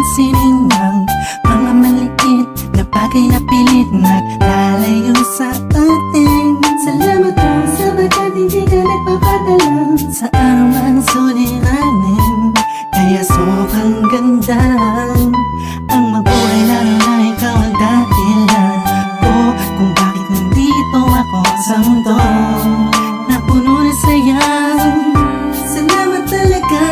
pansinin ang mga maliit na bagay na pilit naglalayo sa atin. Salamat ka sapagkat hindi ka nagpapadala sa anumang suliranin. Kaya sobrang ganda ang mabuhay lalo na ikaw ang dahilan ko kung bakit nandito ako sa mundo na puno na saya. Salamat talaga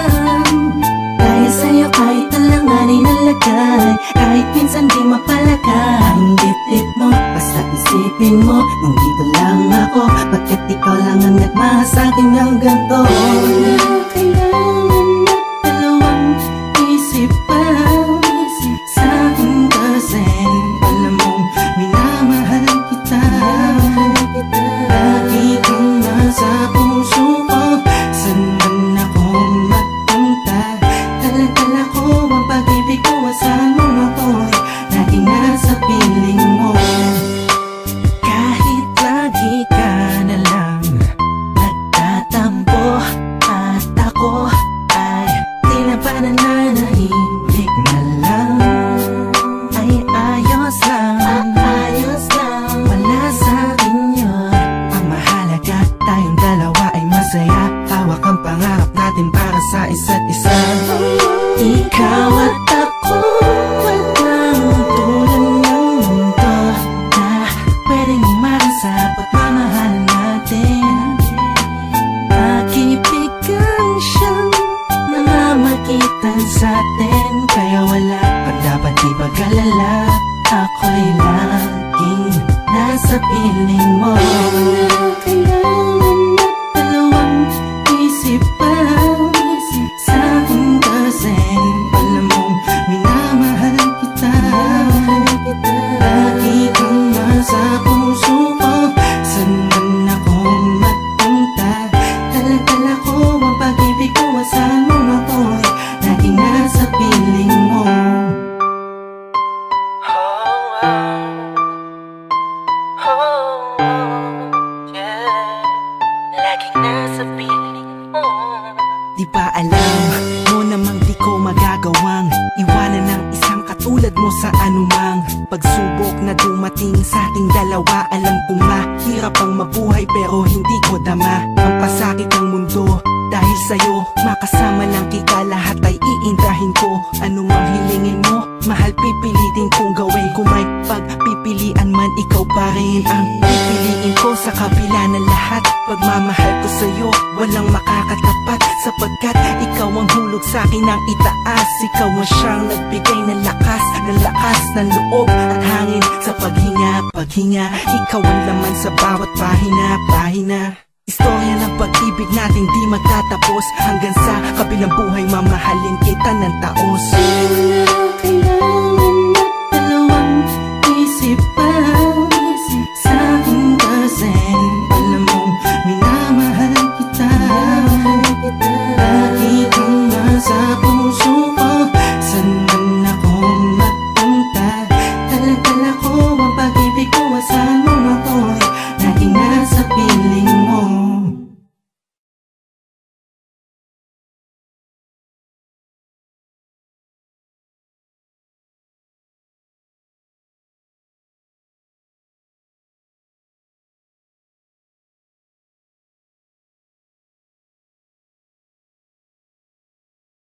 dahil sa'yo kahit alanganin ang lagay, kahit minsan di mapalagay ang dibdib mo, basta isipin mo nandito lang ako, bakit ikaw lang ang nagmahal sa'kin ng ganito. Kailangan na dalawang isip pa sa akin kasi alam mong minamahal kita. Lagi kang nasa puso ko, saan man ako magpunta. Dala-dala ko ang pag-ibig ko, saan mo ako'y laging nasa piling mo. Kahit lagi ka na lang nagtatampo at ako ay tila ba nananahimik na lang, ay ayos lang, ayos lang. Wala sa'kin yun, ang mahalaga tayong dalawa ay masaya. Hawak ang pangarap natin para sa isa't isa. Ikaw at ako, walang tulad ng mundo na pwedeng umaran sa pagmamahalan natin. Pag-ibig ang siyang namamagitan sa'tin, kaya wala ka dapat ipag-alala, ako'y laging nasa piling mo. Kailangan na dalawang isip pa sa akin kasi alam mong minamahal kita. Lagi kang nasa puso ko, saan man ako magpunta. Dala-dala ko ang pag-ibig ko, saan mo ako'y laging nasa piling mo. Laging nasa piling mo. Di ba alam mo namang di ko magagawang iwanan ng isang katulad mo sa anumang pagsubok na dumating sa ating dalawa. Alam kong mahirap ang mabuhay pero hindi ko dama ang pasakit ng mundo. Dahil sa'yo, makasama lang kita, lahat ay iindahin ko. Anumang hilingin mo, mahal pipilitin kong gawin. Kung may pagpipilian man, ikaw pa rin ang pipiliin ko. Sa kabila ng lahat, pagmamahal ko sa'yo, walang makakatapat. Sapagkat ikaw ang hulog sa'kin ng itaas. Ikaw ang siyang nagbigay ng lakas ng loob at hangin sa paghinga. Ikaw ang laman sa bawat pahina. Istorya ng pag-ibig natin di magtatapos, hanggang sa kabilang buhay mamahalin kita ng taos.